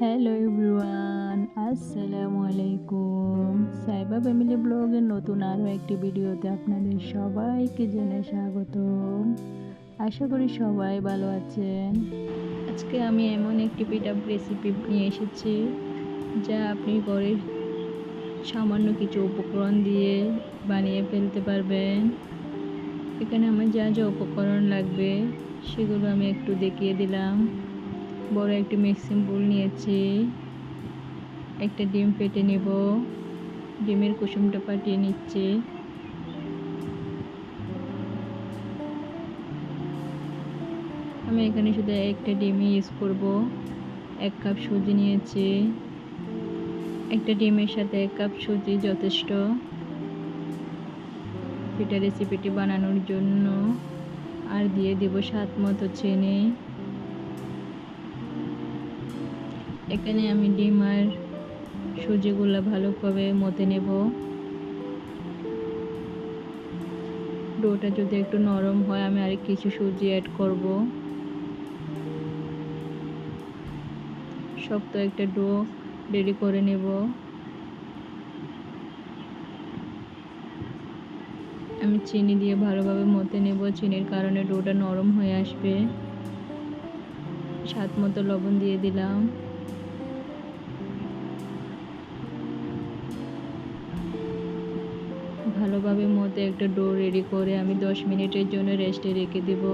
Hello everyone, আসসালামু আলাইকুম। Saiba family ব্লগের নতুন আরও একটি ভিডিওতে আপনাদের সবাইকে জানাই স্বাগতম। আশা করি সবাই ভালো আছেন। আজকে আমি এমন একটি পিঠা রেসিপি নিয়ে এসেছি যা আপনি ঘরের সামান্য কিছু উপকরণ দিয়ে বানিয়ে ফেলতে পারবেন। এখানে আমার যা যা উপকরণ লাগবে সেগুলো আমি একটু দেখিয়ে দিলাম। বড় একটি মিক্সিং বোল নিয়েছি, একটা ডিম ফেটে নেব, ডিমের কুসুমটা ফাটিয়ে নিচ্ছি। আমি এখানে শুধু একটা ডিমই ইউজ করব। 1 কাপ সুজি নিয়েছি, একটা ডিমের সাথে 1 কাপ সুজি যথেষ্ট পিঠা রেসিপিটি বানানোর জন্য। আর দিয়ে দেব স্বাদ মতো চিনি। এখানে আমি ডিম আর সুজিগুলো ভালোভাবে মথে নেব। ডোটা যদি একটু নরম হয় আমি আর কিছু সুজি অ্যাড করব। শক্ত একটা ডো রেডি করে নেব। আমি চিনি দিয়ে ভালোভাবে মথে নেব। চিনির কারণে ডোটা নরম হয়ে আসবে। স্বাদ মতো লবণ দিয়ে দিলাম। ভালোভাবে মথে একটা ডো রেডি করে আমি 10 মিনিটের জন্য রেস্টে রেখে দেব।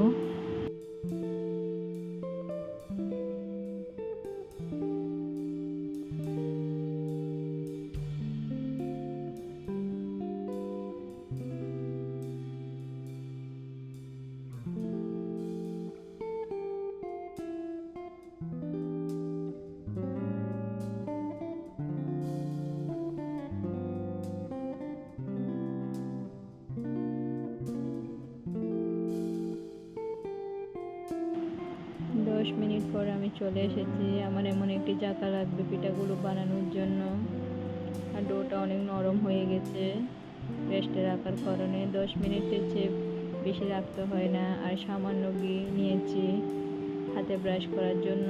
10 মিনিট পর আমি চলে এসেছি। আমার এমন একটি জায়গা লাগবে পিঠাগুলো বানানোর জন্য। আর ডোটা অনেক নরম হয়ে গেছে রেস্টে রাখার কারণে। 10 মিনিটের চেয়ে বেশি রাখতে হয় না। আর সামান্য ঘি নিয়েছি হাতে ব্রাশ করার জন্য।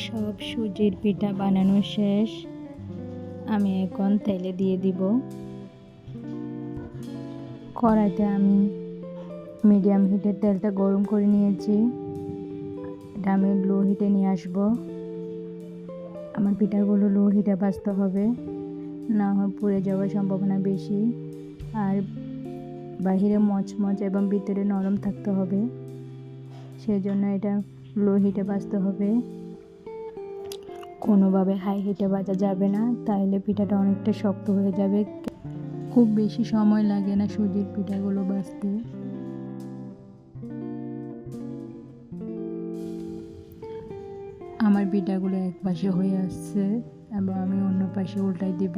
সব সুজির পিঠা বানানো শেষ। আমি এখন তেলে দিয়ে দিব। কড়াইতে আমি মিডিয়াম হিটে তেলটা গরম করে নিয়েছি। এটা আমি লো হিটে নিয়ে আসব। আমার পিঠাগুলো লো হিটে ভাজতে হবে, না হয় পুড়ে যাওয়ার সম্ভাবনা বেশি। আর বাহিরে মচমচ এবং ভিতরে নরম থাকতে হবে, সেজন্য এটা লো হিটে ভাজতে হবে। কোনোভাবে হাই হিটে ভাজা যাবে না, তাহলে পিঠাটা অনেকটা শক্ত হয়ে যাবে। খুব বেশি সময় লাগে না সুজির পিঠাগুলো ভাজতে। আমার পিঠাগুলো এক পাশে হয়ে আসছে এবং আমি অন্য পাশে উল্টাই দিব।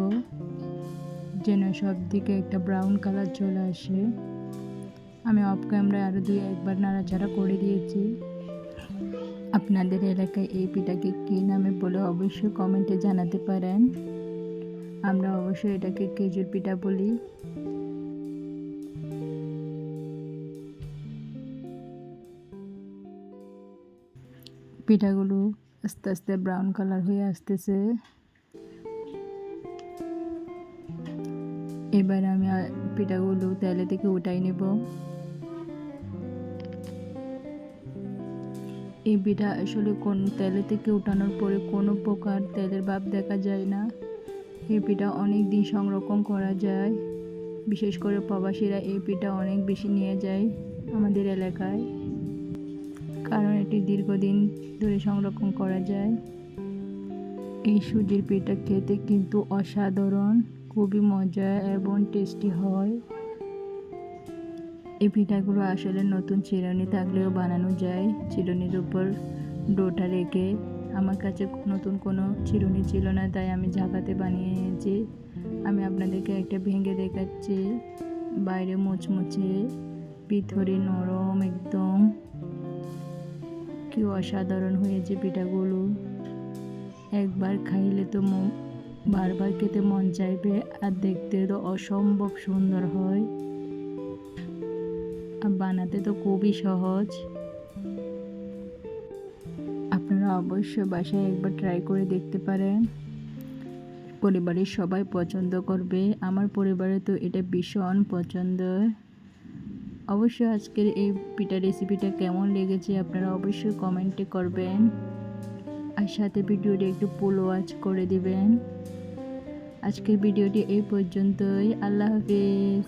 যেন সব দিকে একটা ব্রাউন কালার চলে আসে। আমি অফ ক্যামেরায় আরও 2-1 নাড়াচাড়া করে দিয়েছি। আপনাদের এলাকায় এই পিঠাকে কী নামে বলে অবশ্যই কমেন্টে জানাতে পারেন। আমরা অবশ্যই এটাকে খেজুর পিঠা বলি। পিঠাগুলো আস্তে আস্তে ব্রাউন কালার হয়ে আসতেছে। এবার আমি পিঠাগুলো তেলে থেকে উঠাই নেব। এই পিঠা আসলে কোন তেলে থেকে উঠানোর পরে কোনো প্রকার তেলের ভাব দেখা যায় না। এই পিঠা অনেক দিন সংরক্ষণ করা যায়। বিশেষ করে প্রবাসীরা এই পিঠা অনেক বেশি নিয়ে যায় আমাদের এলাকায়, কারণ এটি দীর্ঘদিন ধরে সংরক্ষণ করা যায়। এই সুজির পিঠা খেতে কিন্তু অসাধারণ, খুবই মজা এবং টেস্টি হয়। এই পিঠাগুলো আসলে নতুন চিরুনি থাকলেও বানানো যায়। চিরুনির উপর ডোটা রেখে, আমার কাছে নতুন কোনো চিরুনি ছিল না, তাই আমি ঝাঁকাতে বানিয়ে নিয়েছি। আমি আপনাদেরকে একটা ভেঙে দেখাচ্ছি। বাইরে মুচমুচে, ভিতরে নরম একদম। কি অসাধারণ হয়েছে পিঠাগুলো। একবার খাইলে তো বারবার খেতে মন চাইবে, আর দেখতে তো অসম্ভব সুন্দর হয়, আর বানাতে তো খুবই সহজ। আপনারা অবশ্যই বাসায় একবার ট্রাই করে দেখতে পারেন। পরিবারের সবাই পছন্দ করবে। আমার পরিবারে তো এটা ভীষণ পছন্দ। অবশ্যই আজকের এই পিঠা রেসিপিটা কেমন লেগেছে আপনারা অবশ্যই কমেন্টে করবেন, আর সাথে ভিডিওটি একটু ফুল ওয়াচ করে দিবেন। আজকের ভিডিওটি এই পর্যন্তই। আল্লাহ হাফেজ।